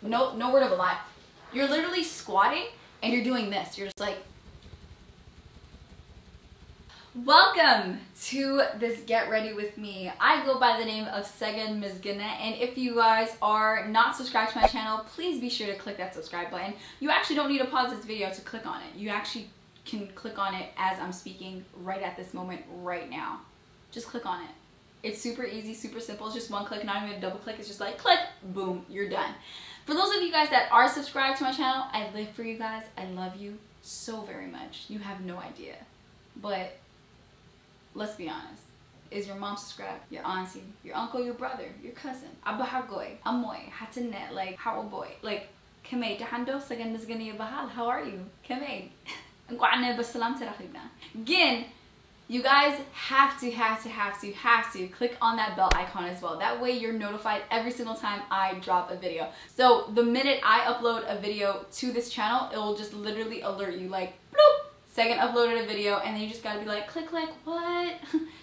No word of a lie. You're literally squatting and you're doing this. You're just like, welcome to this Get Ready With Me. I go by the name of Segen Misghina, and if you guys are not subscribed to my channel, please be sure to click that subscribe button. You actually don't need to pause this video to click on it. You actually can click on it as I'm speaking right at this moment, right now. Just click on it. It's super easy, super simple. It's just one click, not even a double click. It's just like click, boom, you're done. For those of you guys that are subscribed to my channel, I live for you guys. I love you so very much. You have no idea. But let's be honest. Is your mom subscribed? Your auntie, your uncle, your brother, your cousin, abahagoy, amoy, hatanet, like how boy, like kame tahando Segen Misghina bahal. How are you? Kame. Again, you guys have to click on that bell icon as well. That way you're notified every single time I drop a video. So the minute I upload a video to this channel, it will just literally alert you like, bloop, Segen uploaded a video, and then you just gotta be like, click, what?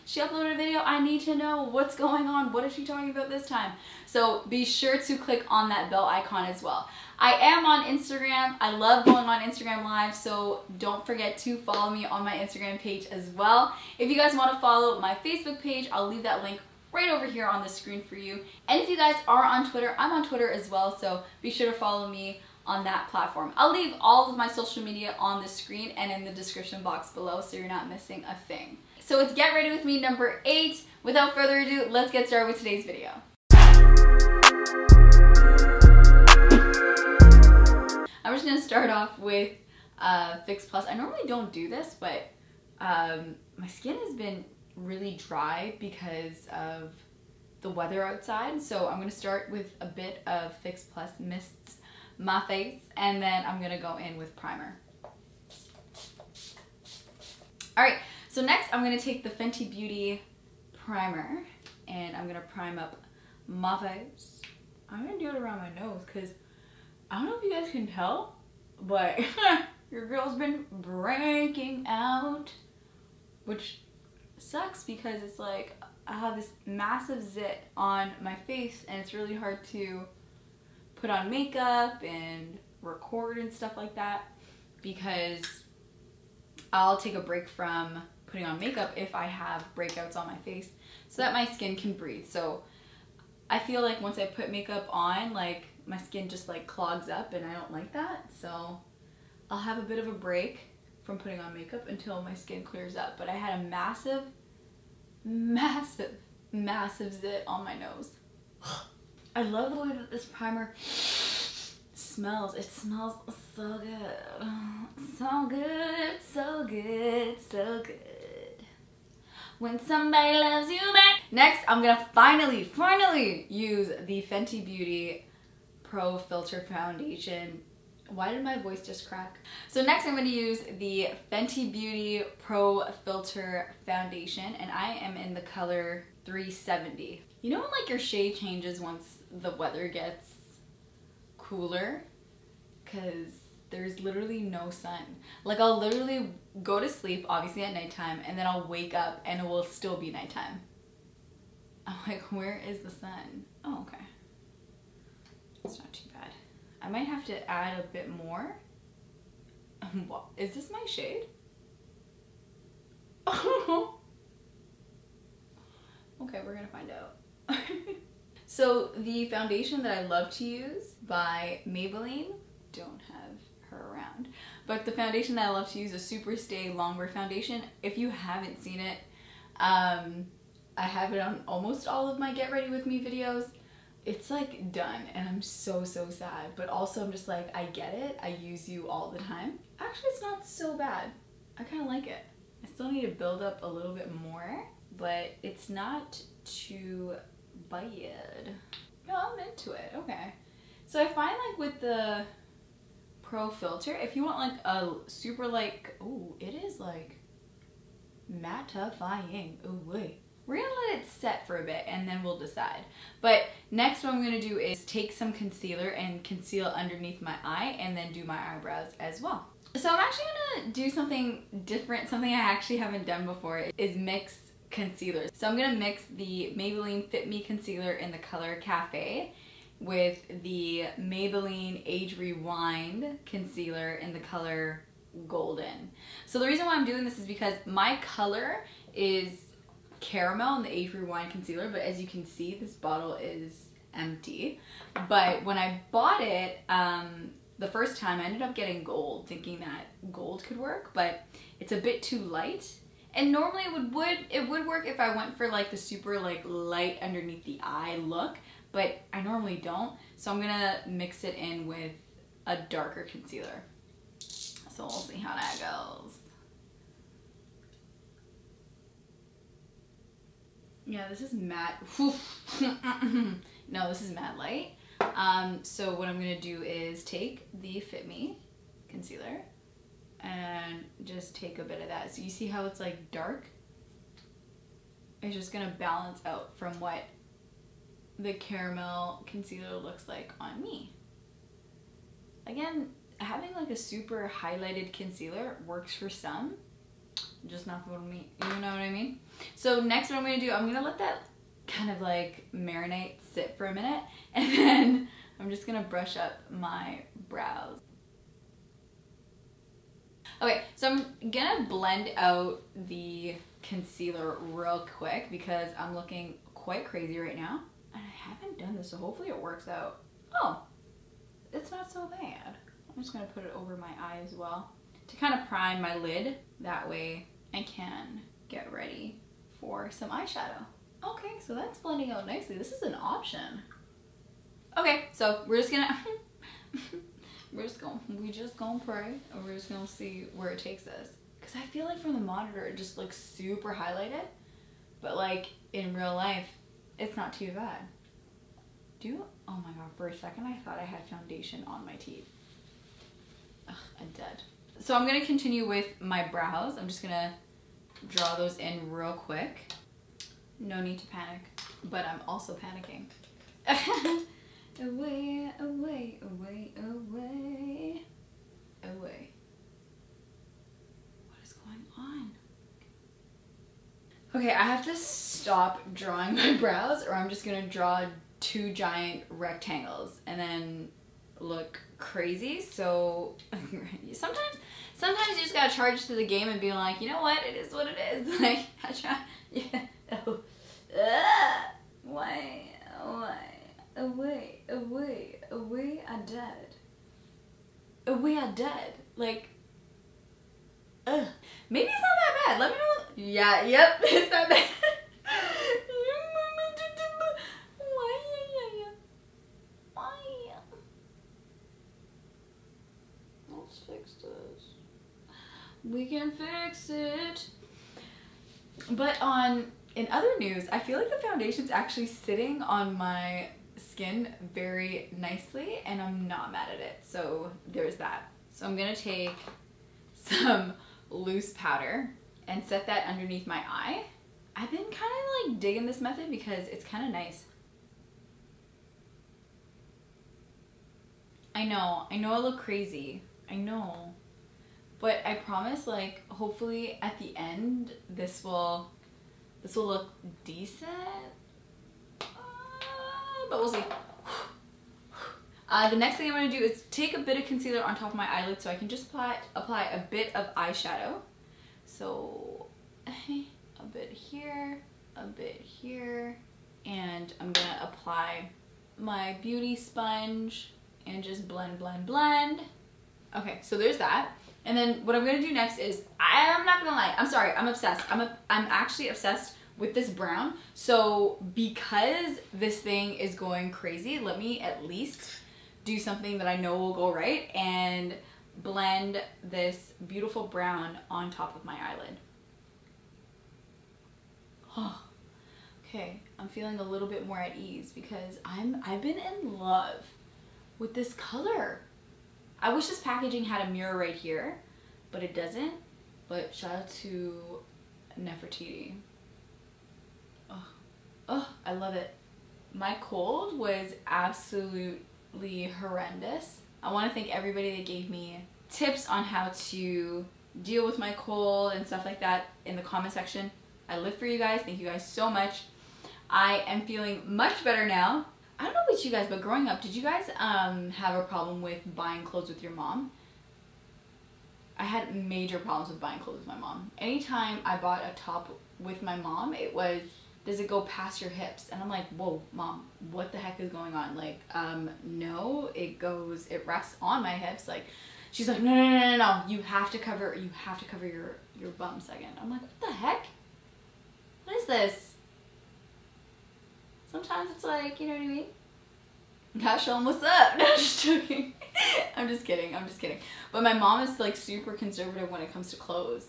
She uploaded a video, I need to know what's going on. What is she talking about this time? So be sure to click on that bell icon as well. I am on Instagram. I love going on Instagram Live, so don't forget to follow me on my Instagram page as well. If you guys want to follow my Facebook page, I'll leave that link right over here on the screen for you. And if you guys are on Twitter, I'm on Twitter as well, so be sure to follow me on that platform. I'll leave all of my social media on the screen and in the description box below, so you're not missing a thing. So it's Get Ready With Me number 8. Without further ado, let's get started with today's video. I'm just gonna start off with Fix Plus. I normally don't do this, but my skin has been really dry because of the weather outside. So I'm gonna start with a bit of Fix Plus mists my face, and then I'm gonna go in with primer. Alright, so next I'm gonna take the Fenty Beauty primer and I'm gonna prime up my face. I'm gonna do it around my nose because I don't know if you guys can tell, but your girl's been breaking out, which sucks because it's like I have this massive zit on my face and it's really hard to put on makeup and record and stuff like that because I'll take a break from putting on makeup if I have breakouts on my face so that my skin can breathe. So I feel like once I put makeup on, like my skin just like clogs up and I don't like that. So I'll have a bit of a break from putting on makeup until my skin clears up. But I had a massive zit on my nose. I love the way that this primer smells. It smells so good. So good, so good, so good. When somebody loves you back. Next, I'm gonna finally use the Fenty Beauty Pro Filter Foundation. Why did my voice just crack? So next I'm gonna use the Fenty Beauty Pro Filter Foundation, and I am in the color 370. You know when like your shade changes once the weather gets cooler? Cause there's literally no sun. Like I'll literally go to sleep, obviously at nighttime, and then I'll wake up and it will still be nighttime. I'm like, where is the sun? Oh, okay. It's not too bad. I might have to add a bit more. What? Is this my shade? Okay, we're gonna find out. So the foundation that I love to use by Maybelline, don't have her around, but the foundation that I love to use is Super Stay Longwear Foundation. If you haven't seen it, I have it on almost all of my Get Ready With Me videos. It's like done and I'm so sad, but also I'm just like, I get it, I use you all the time. Actually, it's not so bad. I kind of like it. I still need to build up a little bit more, but it's not too bad. No, I'm into it. Okay. So I find like with the Pro Filter, if you want like a super like, ooh, it is like mattifying. Oh wait. We're gonna let it set for a bit and then we'll decide. But next what I'm gonna do is take some concealer and conceal underneath my eye and then do my eyebrows as well. So I'm actually gonna do something different, something I actually haven't done before, is mix concealers. So I'm gonna mix the Maybelline Fit Me Concealer in the color Cafe with the Maybelline Age Rewind concealer in the color Golden. So the reason why I'm doing this is because my color is caramel in the Age Rewind concealer, but as you can see, this bottle is empty. But when I bought it, the first time I ended up getting gold, thinking that gold could work, but it's a bit too light. And normally it would work if I went for like the super like light underneath the eye look, but I normally don't. So I'm gonna mix it in with a darker concealer. So we'll see how that goes. Yeah, this is matte. No, this is matte light. So what I'm gonna do is take the Fit Me concealer and just take a bit of that. So you see how it's like dark? It's just gonna balance out from what the caramel concealer looks like on me. Again, having like a super highlighted concealer works for some, just not for me, you know what I mean? So next what I'm gonna do, I'm gonna let that kind of like marinate, sit for a minute, and then I'm just gonna brush up my brows. Okay, so I'm gonna blend out the concealer real quick because I'm looking quite crazy right now. And I haven't done this, so hopefully it works out. Oh, it's not so bad. I'm just gonna put it over my eye as well to kind of prime my lid. That way I can get ready for some eyeshadow. Okay, so that's blending out nicely. This is an option. Okay, so we're just gonna we just gonna pray, and we're just gonna see where it takes us. Cause I feel like from the monitor it just looks super highlighted, but like in real life, it's not too bad. Oh my god, for a second I thought I had foundation on my teeth. Ugh, I'm dead. So I'm gonna continue with my brows. I'm just gonna draw those in real quick. No need to panic, but I'm also panicking. Away, away, away, away, away. What is going on? Okay, I have to stop drawing my brows or I'm just gonna draw two giant rectangles and then look crazy. So sometimes you just gotta charge to the game and be like, you know what, it is what it is. Like, I try, yeah. Oh. Why, away, away, away, I died. Away, I died. Like, maybe it's not that bad. Let me know. Yeah, yep, it's not bad. Why? Let's fix this. We can fix it. But in other news, I feel like the foundation's actually sitting on my skin very nicely and I'm not mad at it. So there's that. So I'm gonna take some loose powder and set that underneath my eye. I've been kind of like digging this method because it's kind of nice. I know I look crazy. I know. But I promise, like, hopefully at the end this will look decent. But we'll see. The next thing I'm going to do is take a bit of concealer on top of my eyelid so I can just apply a bit of eyeshadow. So a bit here, and I'm going to apply my beauty sponge and just blend, blend, blend. Okay, so there's that. And then what I'm going to do next is, I'm not going to lie, I'm sorry, I'm obsessed. I'm actually obsessed with this brown. So because this thing is going crazy, let me at least do something that I know will go right and blend this beautiful brown on top of my eyelid. Oh, okay, I'm feeling a little bit more at ease because I've been in love with this color. I wish this packaging had a mirror right here, but it doesn't. But shout out to Nefertiti. Oh, I love it. My cold was absolutely horrendous. I want to thank everybody that gave me tips on how to deal with my cold and stuff like that in the comment section. I live for you guys. Thank you guys so much. I am feeling much better now. I don't know about you guys, but growing up, did you guys have a problem with buying clothes with your mom? I had major problems with buying clothes with my mom. Anytime I bought a top with my mom, it was, does it go past your hips? And I'm like, whoa, mom, what the heck is going on? Like, no, it rests on my hips. Like, she's like, no, you have to cover your bum, Segen. I'm like, what the heck? What is this? Sometimes it's like, you know what I mean? Gotta show them what's up. No, I'm just joking. I'm just kidding. But my mom is like super conservative when it comes to clothes.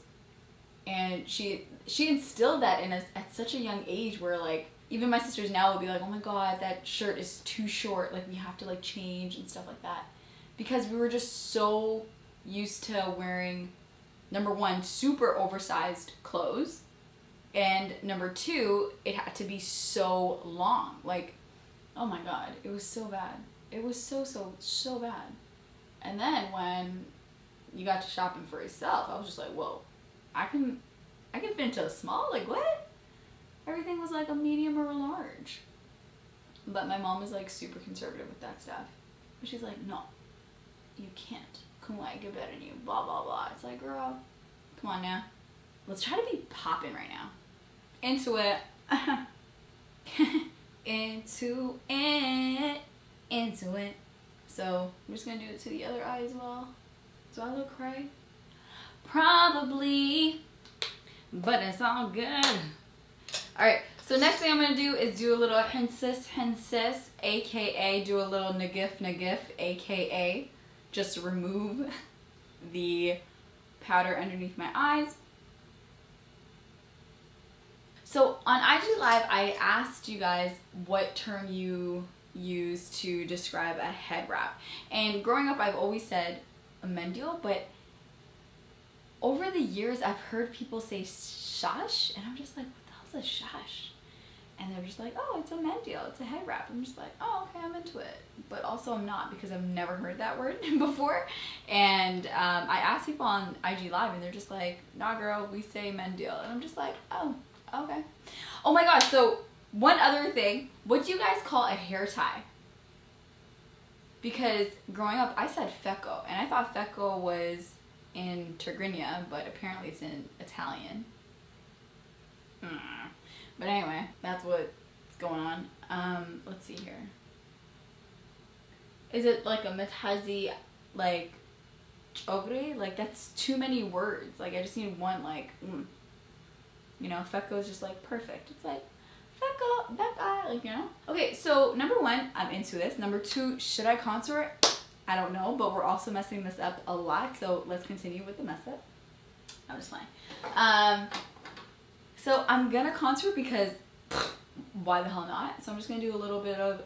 And she instilled that in us at such a young age where like, even my sisters now will be like, oh my God, that shirt is too short. Like we have to like change and stuff like that. Because we were just so used to wearing, number one, super oversized clothes. And number two, it had to be so long. Like, oh my God, it was so bad. It was so bad. And then when you got to shopping for yourself, I was just like, whoa, I can fit into a small? Like what? Everything was like a medium or a large. But my mom was like super conservative with that stuff. But she's like, no, you can't. Kunwai get better than you, blah, blah, blah. It's like, girl, come on now. Let's try to be popping right now. Into it. Into it. So I'm just gonna do it to the other eye as well. Do I look cray? Probably, but it's all good. All right, so next thing I'm gonna do is do a little hensis, aka do a little nagif, aka just remove the powder underneath my eyes. So on IG Live, I asked you guys what term you use to describe a head wrap. And growing up, I've always said a mendil, but over the years, I've heard people say shash, and I'm just like, what the hell's a shash? And they're just like, oh, it's a mendil, it's a head wrap. I'm just like, oh, okay, I'm into it. But also I'm not, because I've never heard that word before. And I asked people on IG Live, and they're just like, nah, girl, we say mendil. And I'm just like, oh, okay. Oh my gosh, so one other thing, what do you guys call a hair tie? Because growing up, I said fecco, and I thought fecco was in Tigrinya, but apparently it's in Italian. But anyway, that's what's going on. Let's see here. Is it like a metazi, like chogri? Like that's too many words. Like I just need one, like, you know, fecco is just like perfect. It's like fecco, that guy, like, you know. Okay, so number one, I'm into this. Number two, should I contour? I don't know, but we're also messing this up a lot, so let's continue with the mess up. I'm just fine. So I'm gonna contour because why the hell not? So I'm just gonna do a little bit of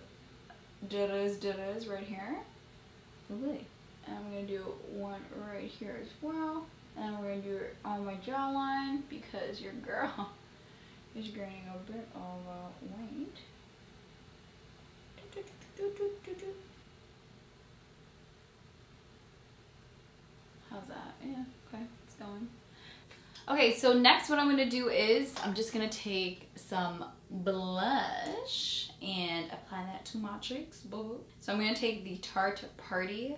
ditters right here. Lovely. And I'm gonna do one right here as well. And we're gonna do it on my jawline because your girl is gaining a bit of weight. How's that? Yeah, okay, it's going. Okay, so next what I'm gonna do is I'm just gonna take some blush and apply that to my cheeks. So I'm gonna take the Tarte Party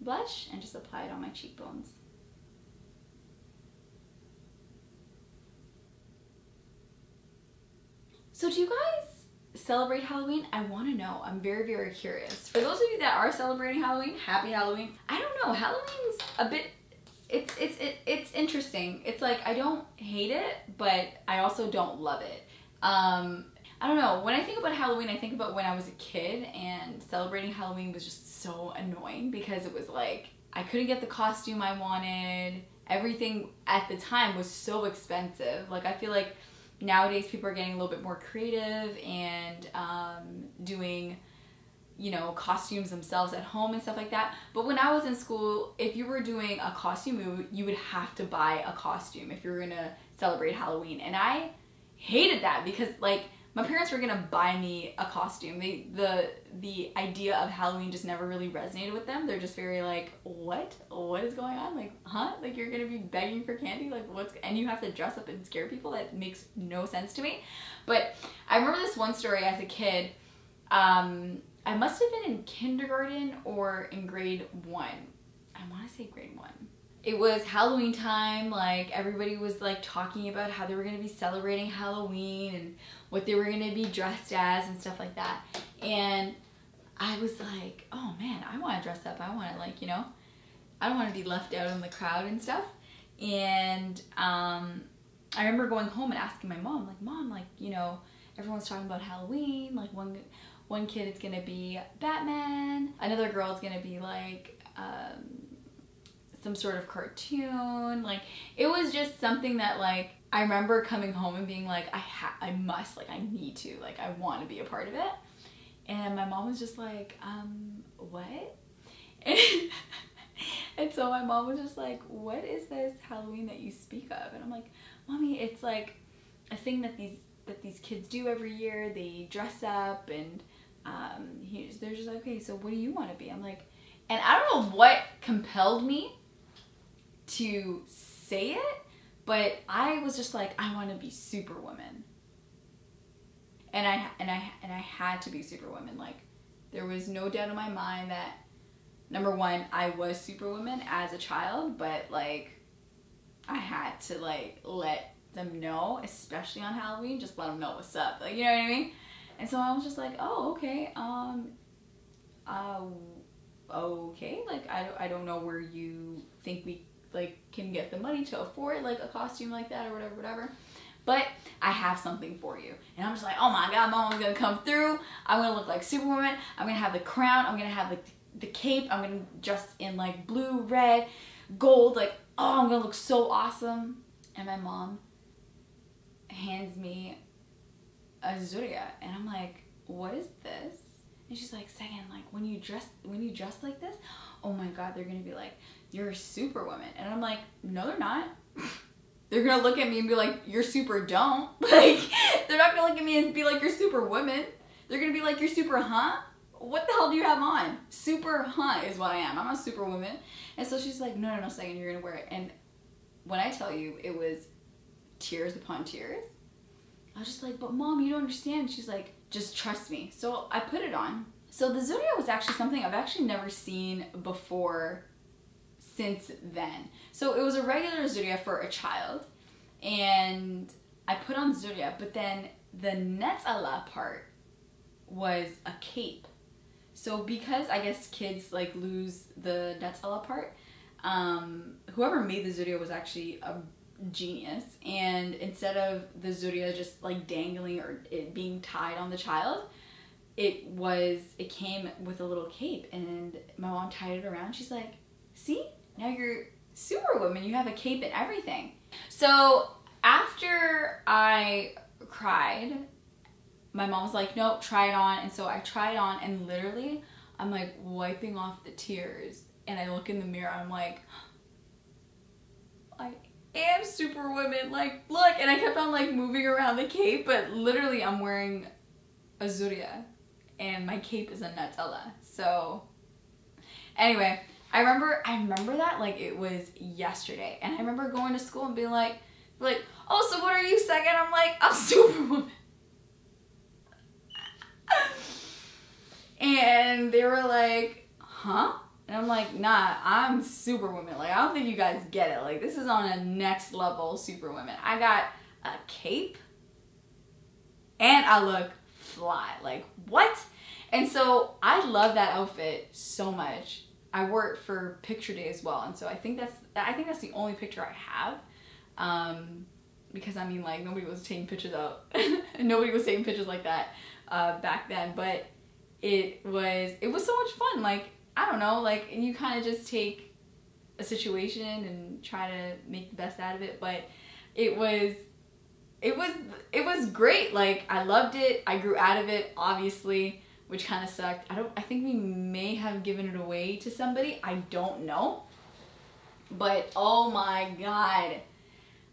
blush and just apply it on my cheekbones. So do you guys celebrate Halloween? I want to know. I'm very, very curious. For those of you that are celebrating Halloween, happy Halloween. I don't know. Halloween's a bit, it's interesting. It's like I don't hate it, but I also don't love it. I don't know. When I think about Halloween, I think about when I was a kid, and celebrating Halloween was just so annoying because it was like I couldn't get the costume I wanted. Everything at the time was so expensive. Like I feel like nowadays people are getting a little bit more creative and doing, you know, costumes themselves at home and stuff like that. But when I was in school, if you were doing a costume, you would have to buy a costume if you were gonna celebrate Halloween. And I hated that because like my parents were gonna buy me a costume. The idea of Halloween just never really resonated with them. They're just very like, what is going on? Like, huh? Like you're gonna be begging for candy? Like and you have to dress up and scare people? That makes no sense to me. But I remember this one story as a kid. I must have been in kindergarten or in grade 1. I want to say grade 1. It was Halloween time, like everybody was like talking about how they were going to be celebrating Halloween and what they were going to be dressed as and stuff like that. And I was like, oh man, I want to dress up. I want to, like, you know, I don't want to be left out in the crowd and stuff. And I remember going home and asking my mom, like, Mom, like, you know, everyone's talking about Halloween, like one kid is gonna be Batman, another girl's gonna be like some sort of cartoon. Like, it was just something that, like, I remember coming home and being like, I must, like, I need to, like, I want to be a part of it. And my mom was just like, what? And so my mom was just like, what is this Halloween that you speak of? And I'm like, Mommy, it's like a thing that these kids do every year. They dress up and they're just like, okay, so what do you want to be? I'm like, and I don't know what compelled me to say it, but I was just like, I want to be Superwoman. And I had to be Superwoman. Like, there was no doubt in my mind that, number one, I was Superwoman as a child, but like, I had to like let them know, especially on Halloween, just let them know what's up. Like, you know what I mean? And so I was just like, oh, okay, okay, like, I don't know where you think we like can get the money to afford like a costume like that or whatever, but I have something for you. And I'm just like, oh my God, Mom's gonna come through. I'm gonna look like Superwoman. I'm gonna have the crown. I'm gonna have like the cape. I'm gonna dress in like blue, red, gold. Like, oh, I'm gonna look so awesome. And my mom hands me a Zuria, and I'm like, what is this? And she's like, Segen, like, when you dress like this, oh my God, they're gonna be like, you're a Superwoman. And I'm like, no, they're not. They're gonna look at me and be like, you're super don't. Like, they're not gonna look at me and be like, you're Superwoman. They're gonna be like, you're super huh? What the hell do you have on? Super huh is what I am. I'm a Superwoman. And so she's like, no, Segen, you're gonna wear it. And when I tell you, it was tears upon tears. I was just like, but Mom, you don't understand. She's like, just trust me. So I put it on. So the Zuria was actually something I've actually never seen before since then. So it was a regular Zuria for a child, and I put on Zuria, but then the Netzala part was a cape. So because I guess kids like lose the Netzala part, whoever made the Zuria was actually a genius, and instead of the Zuria just like dangling or it being tied on the child, it came with a little cape, and my mom tied it around. She's like, see, now you're Superwoman, you have a cape and everything. So after I cried, my mom was like, nope, try it on. And so I tried on, and literally I'm like wiping off the tears, and I look in the mirror, I'm like, I am Superwoman, like, look. And I kept on like moving around the cape, but literally I'm wearing a Zuria and my cape is a Netzala. So anyway, I remember that like it was yesterday, and I remember going to school and being like, oh, so what are you, Segen? I'm like, I'm Superwoman. And they were like, huh? And I'm like, nah, I'm Superwoman. Like, I don't think you guys get it. Like, this is on a next level Superwoman. I got a cape and I look fly. Like, what? And so I love that outfit so much. I wore it for picture day as well. And so I think that's the only picture I have. Because I mean, like, nobody was taking pictures out. Nobody was taking pictures like that back then. But it was so much fun. Like, I don't know, like, you kind of just take a situation and try to make the best out of it. But it was great. Like, I loved it. I grew out of it, obviously, which kind of sucked. I think we may have given it away to somebody. I don't know. But oh my God,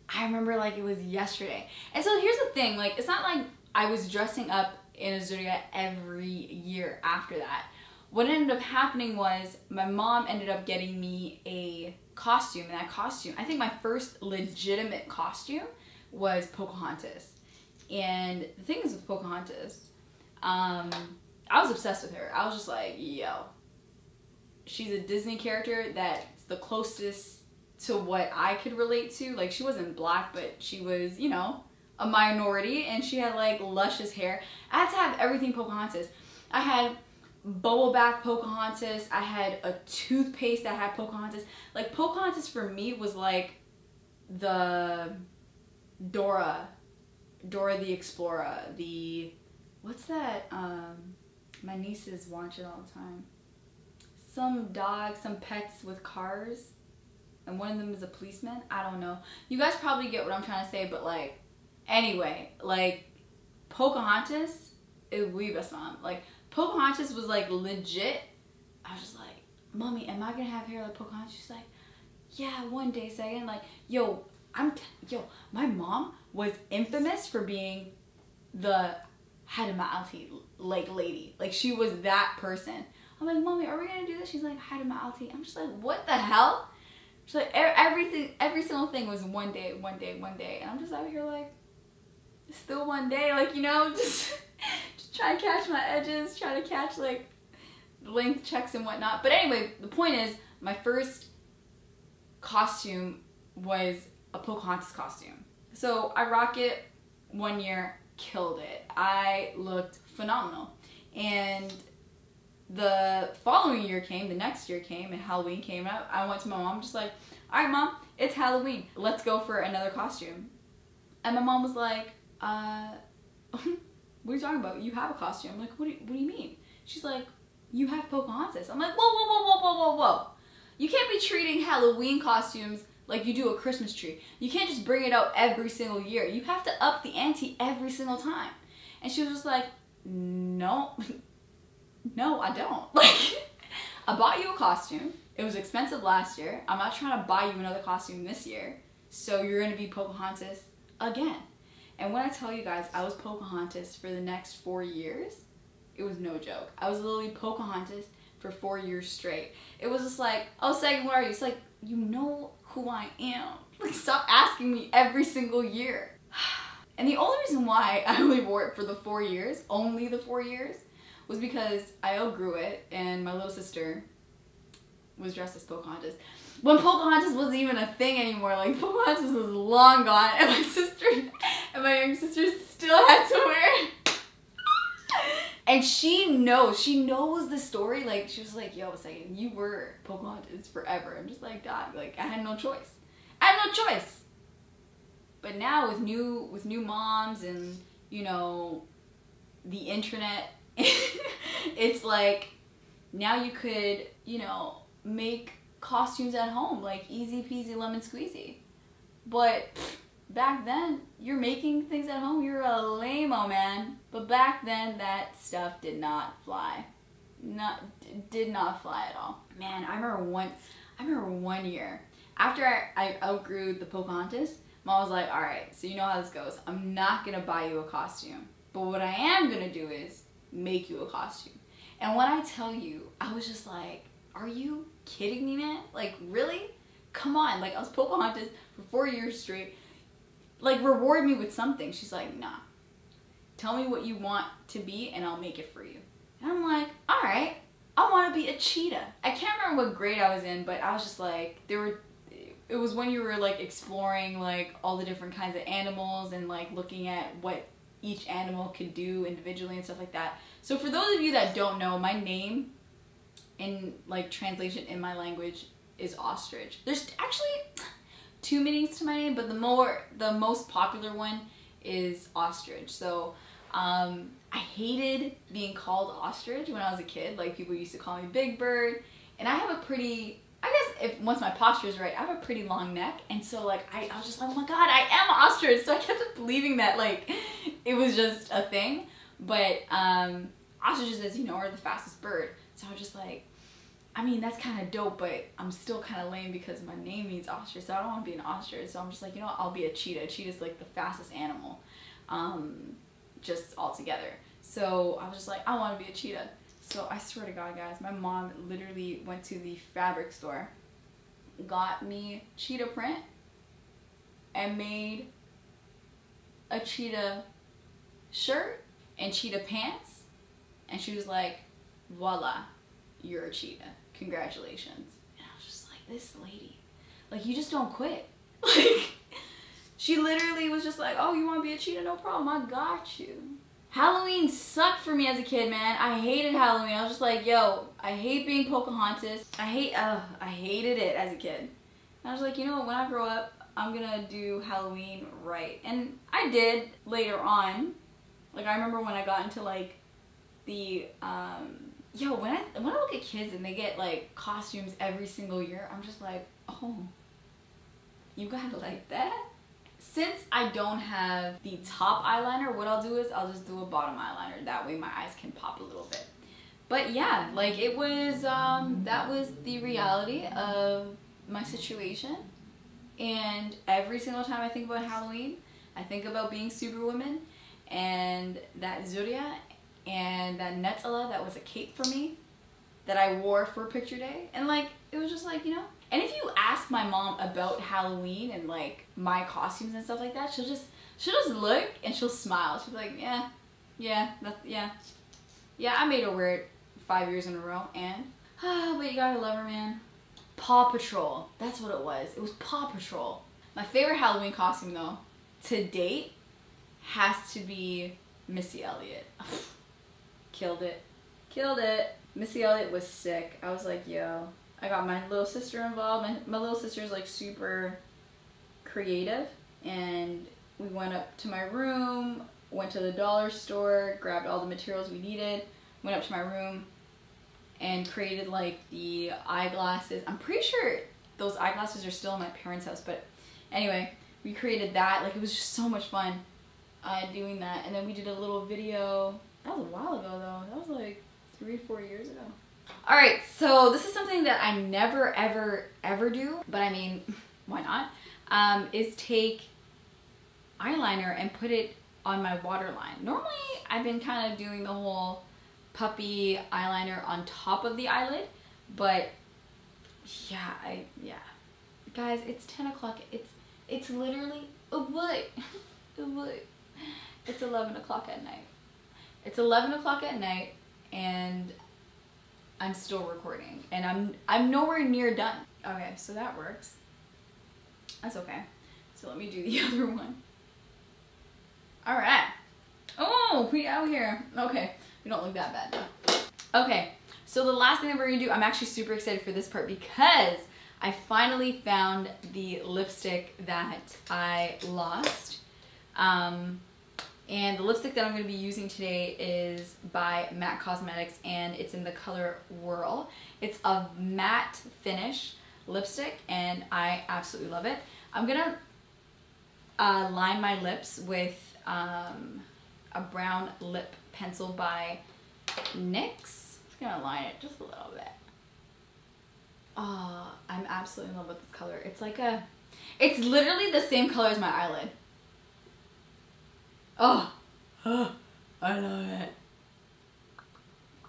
I remember like it was yesterday. And so here's the thing, like, it's not like I was dressing up in a Zuria every year after that. What ended up happening was my mom ended up getting me a costume, and that costume, I think my first legitimate costume was Pocahontas. And the thing is with Pocahontas, I I was obsessed with her. I was just like, yo, she's a Disney character that's the closest to what I could relate to. Like, she wasn't black, but she was, you know, a minority, and she had like luscious hair. I had to have everything Pocahontas. I had boba back Pocahontas. I had a toothpaste that had Pocahontas. Like, Pocahontas for me was like the Dora the Explorer, the, what's that, my nieces watch it all the time. Some dogs, some pets with cars, and one of them is a policeman. I don't know. You guys probably get what I'm trying to say, but like, anyway, like, Pocahontas, we best mom. Like, Pocahontas was like legit. I was just like, Mommy, am I gonna have hair like Pocahontas? She's like, yeah, one day, Segen. Like, yo, my mom was infamous for being the Hadama'alti like lady. Like, she was that person. I'm like, Mommy, are we gonna do this? She's like, Hadama'alti. I'm just like, what the hell? She's like, every single thing was one day. And I'm just out here like, still one day, like, you know, just try to catch my edges, try to catch like length checks and whatnot. But anyway, the point is, my first costume was a Pocahontas costume. So I rock it one year, killed it. I looked phenomenal. And the following year came, the next year came, and Halloween came up. I went to my mom, just like, all right, Mom, it's Halloween. Let's go for another costume. And my mom was like, what are you talking about? You have a costume. I'm like, what do you mean? She's like, you have Pocahontas. I'm like, whoa. You can't be treating Halloween costumes like you do a Christmas tree. You can't just bring it out every single year. You have to up the ante every single time. And she was just like, no, I don't. Like, I bought you a costume. It was expensive last year. I'm not trying to buy you another costume this year. So you're going to be Pocahontas again. And when I tell you guys, I was Pocahontas for the next 4 years, it was no joke. I was literally Pocahontas for 4 years straight. It was just like, oh, Segen, what are you? It's like, you know who I am. Like, stop asking me every single year. And the only reason why I only wore it for the 4 years, only the 4 years, was because I outgrew it, and my little sister was dressed as Pocahontas. When Pocahontas wasn't even a thing anymore, like, Pocahontas was long gone, and my sister and my younger sister still had to wear it. And she knows the story. Like, she was like, yo, Segen, you were Pocahontas forever. I'm just like, dog, like, I had no choice. But now with new moms and, you know, the internet, it's like, now you could, you know, make costumes at home, like, easy peasy lemon squeezy. But back then, you're making things at home, you're a lame-o, man. But back then, that stuff did not fly. Did not fly at all. Man, I remember one year, after I outgrew the Pocahontas, Mom was like, all right, so you know how this goes. I'm not gonna buy you a costume, but what I am gonna do is make you a costume. And when I tell you, I was just like, are you kidding me, man? Like, really? Come on. Like, I was Pocahontas for 4 years straight. Like, reward me with something. She's like, nah. Tell me what you want to be and I'll make it for you. And I'm like, all right, I want to be a cheetah. I can't remember what grade I was in, but I was just like, it was when you were like exploring like all the different kinds of animals and like looking at what each animal could do individually and stuff like that. So for those of you that don't know, my name in like translation in my language is ostrich. There's actually 2 meanings to my name, but the most popular one is ostrich. So I hated being called ostrich when I was a kid. Like, people used to call me Big Bird, and I have a pretty, I guess if once my posture is right, I have a pretty long neck, and so like I was just like, oh my god, I am ostrich. So I kept believing that like it was just a thing. But ostriches, as you know, are the fastest bird. So I was just like, I mean, that's kind of dope, but I'm still kind of lame because my name means ostrich, so I don't want to be an ostrich. So I'm just like, you know what, I'll be a cheetah. Cheetah's like the fastest animal, just altogether. So I was just like, I want to be a cheetah. So I swear to God, guys, my mom literally went to the fabric store, got me cheetah print, and made a cheetah shirt and cheetah pants And she was like, voila, you're a cheetah. Congratulations. And I was just like, this lady, like, you just don't quit. Like, she literally was just like, oh, you want to be a cheetah? No problem. I got you. Halloween sucked for me as a kid, man. I hated Halloween. I was just like, yo, I hate being Pocahontas. I hated it as a kid. And I was like, you know what, when I grow up, I'm gonna do Halloween right. And I did later on. Like, I remember when I got into like the, yo, when I look at kids and they get like costumes every single year, I'm just like, oh, you got it like that? Since I don't have the top eyeliner, what I'll do is I'll just do a bottom eyeliner. That way my eyes can pop a little bit. But yeah, like it was, that was the reality of my situation. And every single time I think about Halloween, I think about being Superwoman and that Zuria and that Netzala that was a cape for me that I wore for picture day. And like, it was just like, you know. And if you ask my mom about Halloween and like my costumes and stuff like that, she'll just look and she'll smile. She'll be like, yeah, I made her wear it 5 years in a row. And but you gotta love her, man. Paw Patrol, that's what it was. It was Paw Patrol. My favorite Halloween costume though, to date, has to be Missy Elliott. Killed it. Missy Elliott was sick. I was like, yo. I got my little sister involved. My little sister's like super creative, and we went up to my room, went to the dollar store, grabbed all the materials we needed, went up to my room and created like the eyeglasses. I'm pretty sure those eyeglasses are still in my parents' house, but anyway, we created that. Like, it was just so much fun doing that. And then we did a little video. That was a while ago though. That was like 3-4 years ago. Alright, so this is something that I never ever do, but I mean, why not? Is take eyeliner and put it on my waterline. Normally, I've been kind of doing the whole puppy eyeliner on top of the eyelid, but yeah, guys, it's 10 o'clock. It's literally, it's 11 o'clock at night. It's 11 o'clock at night, and I'm still recording, and I'm nowhere near done. Okay, so that works. That's okay. So let me do the other one. All right. Oh, we out here. Okay, we don't look that bad now. Okay, so the last thing that we're gonna do, I'm actually super excited for this part because I finally found the lipstick that I lost. And the lipstick that I'm going to be using today is by MAC Cosmetics, and it's in the color Whirl. It's a matte finish lipstick, and I absolutely love it. I'm going to line my lips with a brown lip pencil by NYX. I'm going to line it just a little bit. Oh, I'm absolutely in love with this color. It's like it's literally the same color as my eyelid. Oh, I love it.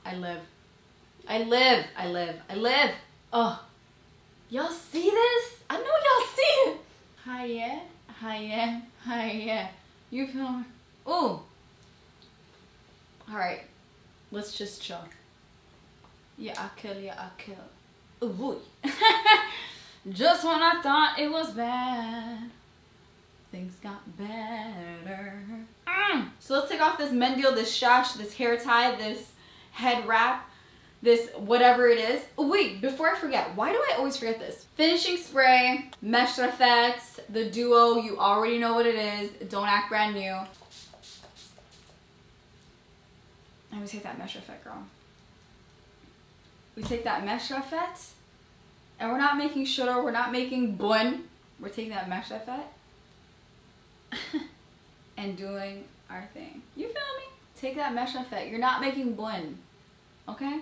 I live. Oh, y'all see this? I know y'all see it. Hi, you feel me? Oh. All right, let's just chill. Yeah, I kill. Ooh. Just when I thought it was bad, things got better. So let's take off this mendil, this shash, this hair tie, this head wrap, this whatever it is. Oh wait, before I forget, why do I always forget this? Finishing spray, Mesh Raffettes, the duo, you already know what it is. Don't act brand new. I always take that Mesh Raffette, girl. We take that Mesh Raffette, and we're not making shuro, we're not making bun. We're taking that Mesh Raffette and doing our thing. You feel me? Take that Mesh Raffette. You're not making blend, okay?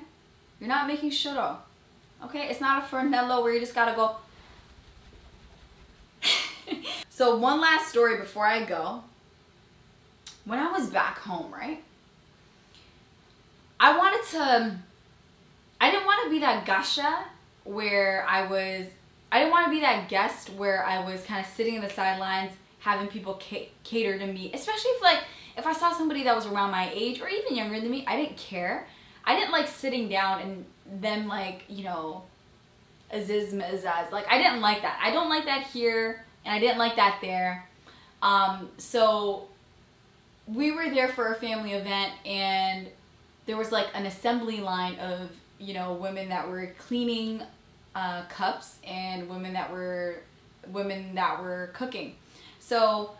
You're not making shuro, okay? It's not a Fernello where you just gotta go. So one last story before I go. When I was back home, right? I didn't want to be that gasha where I didn't want to be that guest where I was kind of sitting in the sidelines having people cater to me, especially if I saw somebody that was around my age or even younger than me. I didn't care. I didn't like sitting down and them like, you know, aziz ma'azaz. Like, I didn't like that. I don't like that here, and I didn't like that there. So we were there for a family event, and there was like an assembly line of, you know, women that were cleaning cups and women that were cooking. So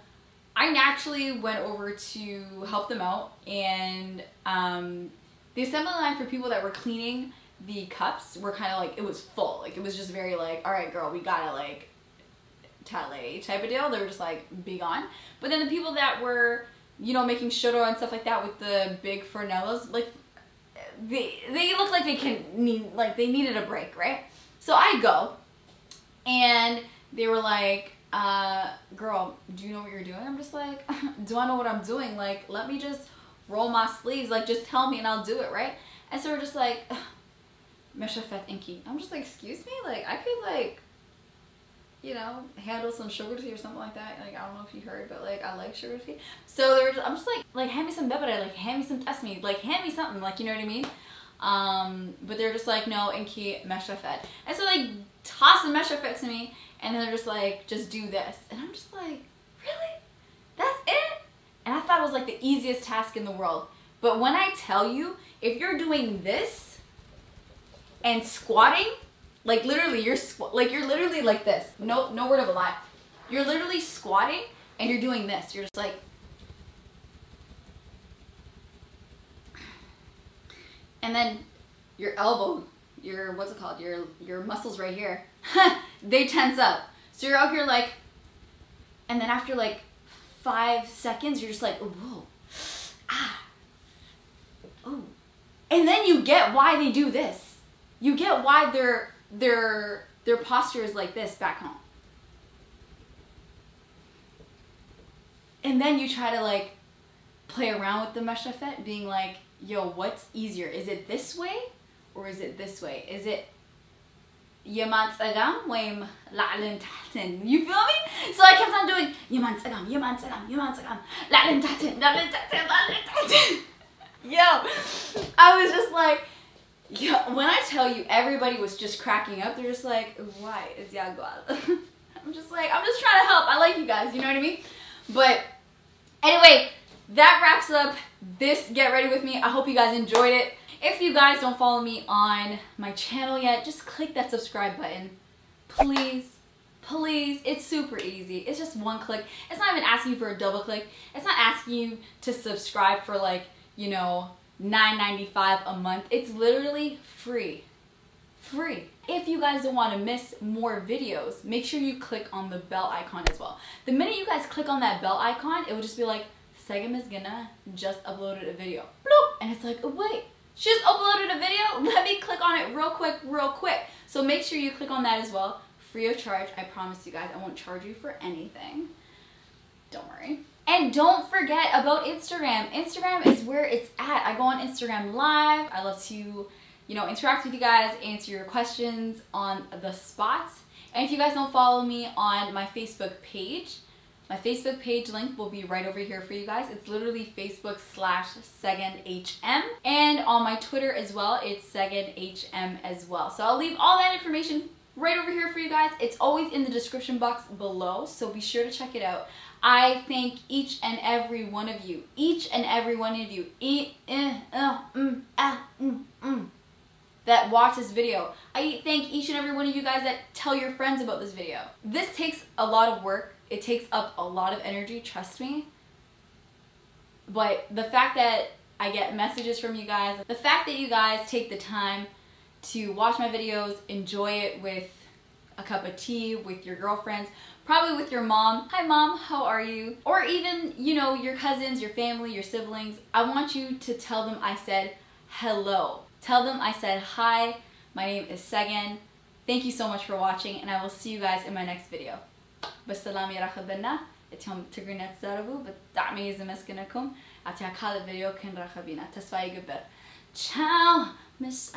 I naturally went over to help them out, and the assembly line for people that were cleaning the cups were kind of like, it was full. Like, it was just very like, all right, girl, we gotta like tally type of deal. They were just like, be gone. But then the people that were, you know, making shoro and stuff like that with the big fornellos, like they looked like they needed a break, right? So I go, and they were like, girl, do you know what you're doing? I'm just like, do I know what I'm doing? Like, let me just roll my sleeves, like, just tell me and I'll do it, right? And so we're just like, meshafet inky. I'm just like, excuse me? Like, I could, like, you know, handle some sugar tea or something like that. Like, I don't know if you heard, but like, I like sugar tea. So they were just, I'm just like, hand me some bebere, like, hand me some tasmi, like, hand me something, like, you know what I mean? But they're just like, no, inky meshafet. And so they toss the meshafet to me, and then they're just like, just do this. And I'm just like, really? That's it? And I thought it was like the easiest task in the world. But when I tell you, if you're doing this and squatting, like literally you're literally like this. No word of a lie. You're literally squatting and you're doing this. You're just like, and then your elbow, your, what's it called? Your muscles right here, they tense up. So you're out here like, and then after like 5 seconds, you're just like, whoa, ah, oh. And then you get why they do this. You get why their posture is like this back home. And then you try to like play around with the meshafet, being like, yo, what's easier? Is it this way or is it this way? Is it Yaman tsagam wayim la'lin tahtin? You feel me? So I kept on doing Yaman tsagam, Yaman tsagam, Yaman tsagam, la'lin tahtin, la'lin tahtin, la'lin tahtin. Yo, I was just like, yo, when I tell you, everybody was just cracking up. They're just like, why is Yagual? I'm just trying to help. I like you guys, you know what I mean? But anyway, that wraps up this Get Ready With Me. I hope you guys enjoyed it. If you guys don't follow me on my channel yet, just click that subscribe button. Please, please. It's super easy. It's just one click. It's not even asking you for a double click. It's not asking you to subscribe for like, you know, $9.95 a month. It's literally free. Free. If you guys don't want to miss more videos, make sure you click on the bell icon as well. The minute you guys click on that bell icon, it will just be like, Segen Misghina just uploaded a video. Bloop! And it's like, oh wait, she just uploaded a video? Let me click on it real quick. So make sure you click on that as well. Free of charge. I promise you guys, I won't charge you for anything. Don't worry. And don't forget about Instagram. Instagram is where it's at. I go on Instagram Live. I love to, you know, interact with you guys, answer your questions on the spot. And if you guys don't follow me on my Facebook page link will be right over here for you guys. It's literally Facebook/SegenHM. And on my Twitter as well, it's SegenHM as well. So I'll leave all that information right over here for you guys. It's always in the description box below, so be sure to check it out. I thank each and every one of you. That watch this video. I thank each and every one of you guys that tell your friends about this video. This takes a lot of work. It takes up a lot of energy, trust me. But the fact that I get messages from you guys, the fact that you guys take the time to watch my videos, enjoy it with a cup of tea, with your girlfriends, probably with your mom. Hi mom, how are you? Or even, you know, your cousins, your family, your siblings. I want you to tell them I said hello. Tell them I said hi, my name is Segen. Thank you so much for watching, and I will see you guys in my next video. بالسلامة يا رخب بنا اتهم تقرينا تزاربو بالدعمي زمسكنكم اعطيها كل الفيديو كن رخبينا تسفاي قبر. Ciao, Miss